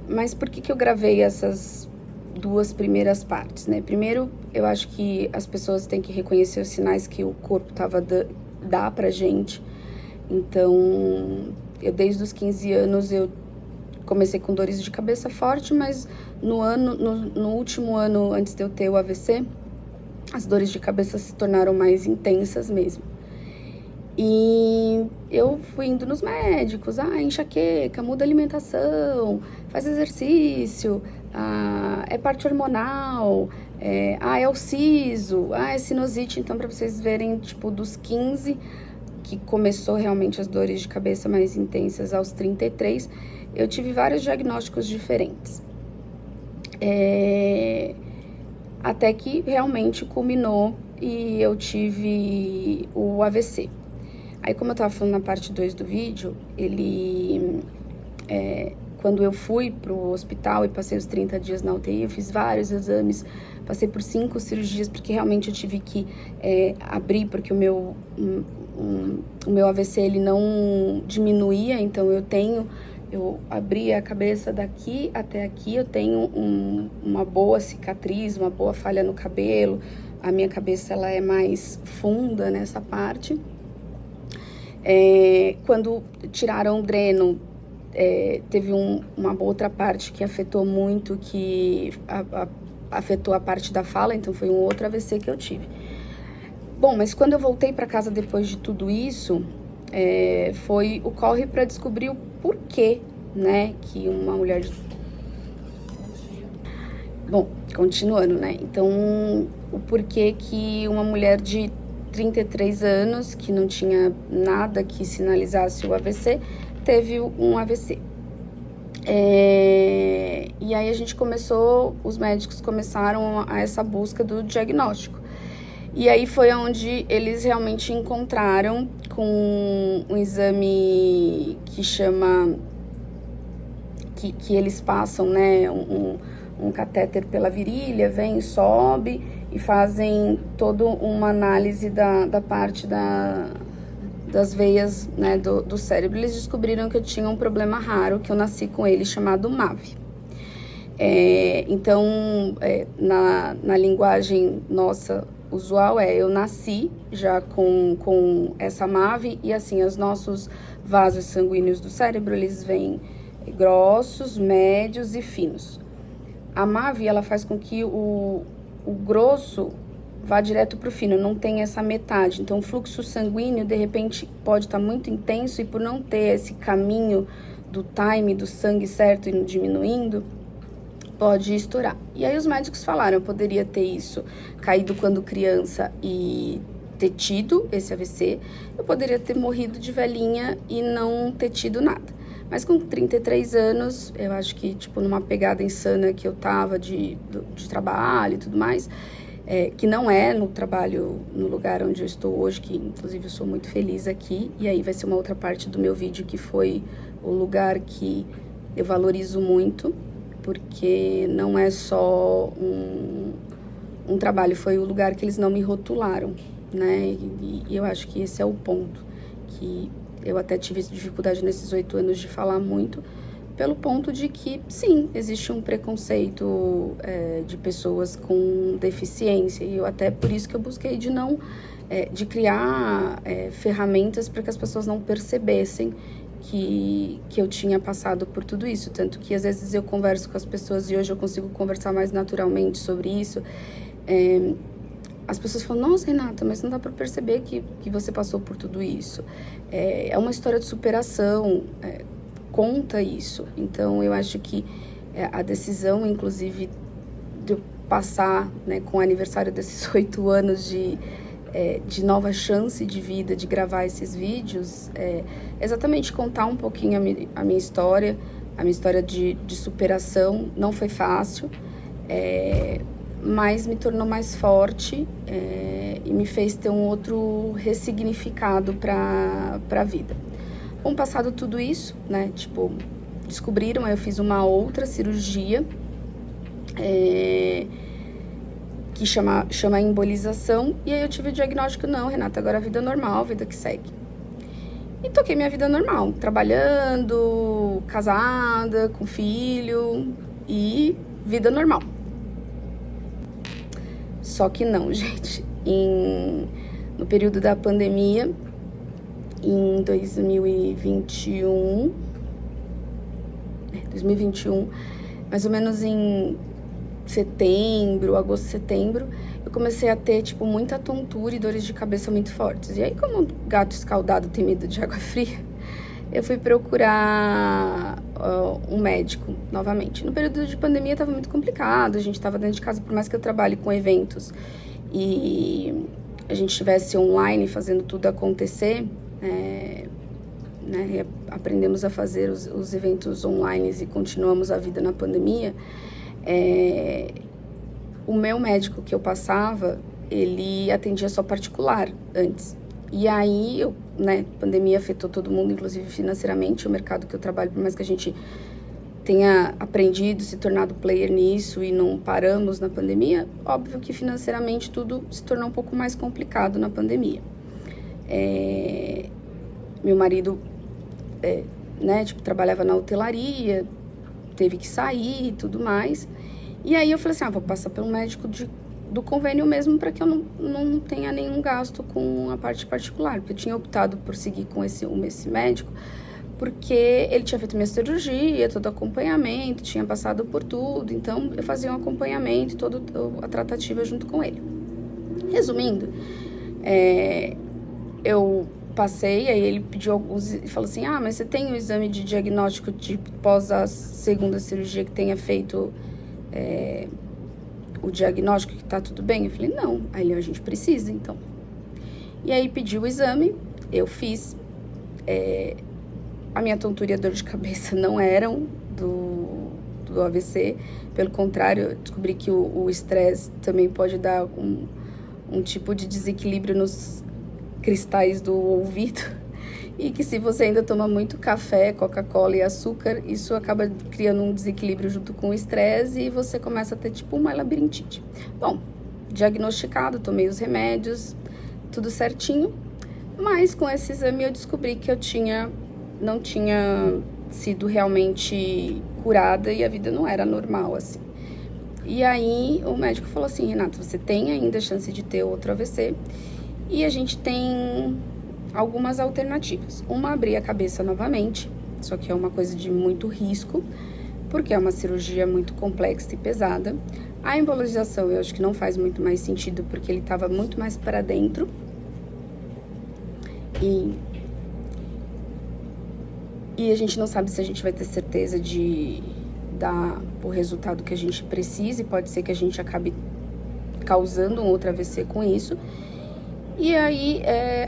Mas por que eu gravei essas duas primeiras partes, né? Primeiro, eu acho que as pessoas têm que reconhecer os sinais que o corpo dá pra gente. Então, desde os 15 anos, eu comecei com dores de cabeça forte, mas no último ano, antes de eu ter o AVC, as dores de cabeça se tornaram mais intensas mesmo. E eu fui indo nos médicos, enxaqueca, muda a alimentação, faz exercício, é parte hormonal, é o siso, é sinusite. Então, para vocês verem, tipo, dos 15, que começou realmente as dores de cabeça mais intensas, aos 33, eu tive vários diagnósticos diferentes. Até que realmente culminou e eu tive o AVC. Aí, como eu tava falando na parte 2 do vídeo, quando eu fui pro hospital e passei os 30 dias na UTI, eu fiz vários exames, passei por 5 cirurgias, porque realmente eu tive que abrir, porque o meu AVC, ele não diminuía, então eu abri a cabeça daqui até aqui, eu tenho uma boa cicatriz, uma boa falha no cabelo, a minha cabeça, ela é mais funda nessa parte. Quando tiraram o dreno, teve uma outra parte que afetou muito, que afetou a parte da fala, então foi um outro AVC que eu tive. Bom, mas quando eu voltei para casa depois de tudo isso, foi o corre para descobrir o porquê, né, que uma mulher... Bom, continuando, né, então o porquê que uma mulher de 33 anos, que não tinha nada que sinalizasse o AVC, teve um AVC. E aí a gente os médicos começaram essa busca do diagnóstico. E aí foi onde eles realmente encontraram, com um exame que chama, que eles passam, né, um catéter pela virilha, vem, sobe e fazem toda uma análise da parte das veias, né, do cérebro. Eles descobriram que eu tinha um problema raro, que eu nasci com ele, chamado MAVE. Então, na linguagem nossa usual, eu nasci já com essa MAVE, e assim, os nossos vasos sanguíneos do cérebro, eles vêm grossos, médios e finos. A MAVE, ela faz com que o grosso vá direto para o fino, não tem essa metade. Então, o fluxo sanguíneo, de repente, pode estar muito intenso, e por não ter esse caminho do time do sangue certo e diminuindo, pode estourar. E aí os médicos falaram, eu poderia ter isso caído quando criança e ter tido esse AVC, eu poderia ter morrido de velhinha e não ter tido nada. Mas com 33 anos, eu acho que, tipo, numa pegada insana que eu tava de trabalho e tudo mais, que não é no trabalho, no lugar onde eu estou hoje, que inclusive eu sou muito feliz aqui, e aí vai ser uma outra parte do meu vídeo, que foi o lugar que eu valorizo muito, porque não é só um trabalho, foi o lugar que eles não me rotularam, né? E eu acho que esse é o ponto, que eu até tive dificuldade nesses 8 anos de falar muito, pelo ponto de que, sim, existe um preconceito de pessoas com deficiência, e eu até por isso que eu busquei de criar ferramentas para que as pessoas não percebessem que eu tinha passado por tudo isso. Tanto que às vezes eu converso com as pessoas, e hoje eu consigo conversar mais naturalmente sobre isso, as pessoas falam, nossa, Renata, mas não dá para perceber que você passou por tudo isso. É uma história de superação, conta isso. Então, eu acho que a decisão, inclusive, de eu passar, né, com o aniversário desses 8 anos de nova chance de vida, de gravar esses vídeos, exatamente contar um pouquinho a minha história de superação. Não foi fácil, mas me tornou mais forte, e me fez ter um outro ressignificado para a vida. Bom, passado tudo isso, né, tipo, descobriram, aí eu fiz uma outra cirurgia, que chama embolização, e aí eu tive o diagnóstico, não, Renata, agora a vida é normal, a vida que segue. E toquei minha vida normal, trabalhando, casada, com filho e vida normal. Só que não, gente. No período da pandemia, em 2021, mais ou menos em setembro, agosto, setembro, eu comecei a ter, tipo, muita tontura e dores de cabeça muito fortes. E aí, como gato escaldado tem medo de água fria, eu fui procurar um médico novamente. No período de pandemia estava muito complicado, a gente estava dentro de casa, por mais que eu trabalhe com eventos e a gente estivesse online fazendo tudo acontecer, né, aprendemos a fazer os eventos online e continuamos a vida na pandemia. O meu médico que eu passava, ele atendia só particular antes. E aí, né, a pandemia afetou todo mundo, inclusive financeiramente, o mercado que eu trabalho, por mais que a gente tenha aprendido, se tornado player nisso e não paramos na pandemia, óbvio que financeiramente tudo se tornou um pouco mais complicado na pandemia. Meu marido, né, tipo, trabalhava na hotelaria, teve que sair e tudo mais. E aí eu falei assim, vou passar pelo médico do convênio mesmo para que eu não tenha nenhum gasto com a parte particular. Porque eu tinha optado por seguir com esse médico, porque ele tinha feito minha cirurgia, todo acompanhamento, tinha passado por tudo. Então, eu fazia um acompanhamento, toda a tratativa junto com ele. Resumindo, eu passei, aí ele pediu alguns e falou assim, mas você tem o exame de diagnóstico pós a segunda cirurgia que tenha feito o diagnóstico que tá tudo bem? Eu falei, não. Aí a gente precisa, então. E aí pediu o exame, eu fiz. A minha tontura e a dor de cabeça não eram do AVC, pelo contrário, eu descobri que o estresse também pode dar um tipo de desequilíbrio nos cristais do ouvido, e que se você ainda toma muito café, Coca-Cola e açúcar, isso acaba criando um desequilíbrio junto com o estresse e você começa a ter tipo uma labirintite. Bom, diagnosticado, tomei os remédios, tudo certinho, mas com esse exame eu descobri que eu não tinha sido realmente curada e a vida não era normal, assim. E aí o médico falou assim, Renata, você tem ainda chance de ter outro AVC e a gente tem algumas alternativas. Uma, abrir a cabeça novamente, só que é uma coisa de muito risco, porque é uma cirurgia muito complexa e pesada. A embolização eu acho que não faz muito mais sentido, porque ele estava muito mais para dentro. E a gente não sabe se a gente vai ter certeza de dar o resultado que a gente precisa, e pode ser que a gente acabe causando um outro AVC com isso. E aí,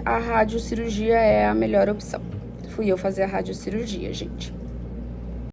a radiocirurgia é a melhor opção. Fui eu fazer a radiocirurgia, gente.